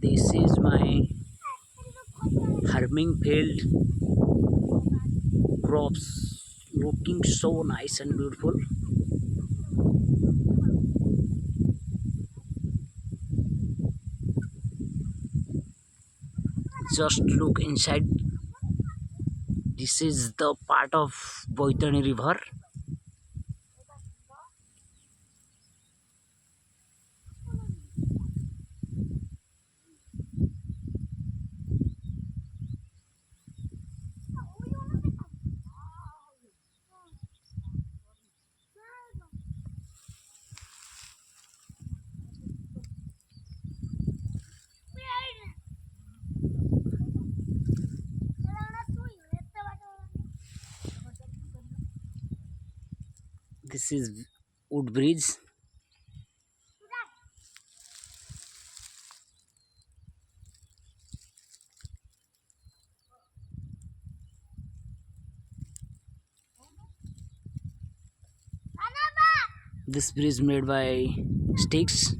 This is my farming field. Crops looking so nice and beautiful. Just look inside. This is the part of Boitani River. This is wood bridge. This bridge made by sticks.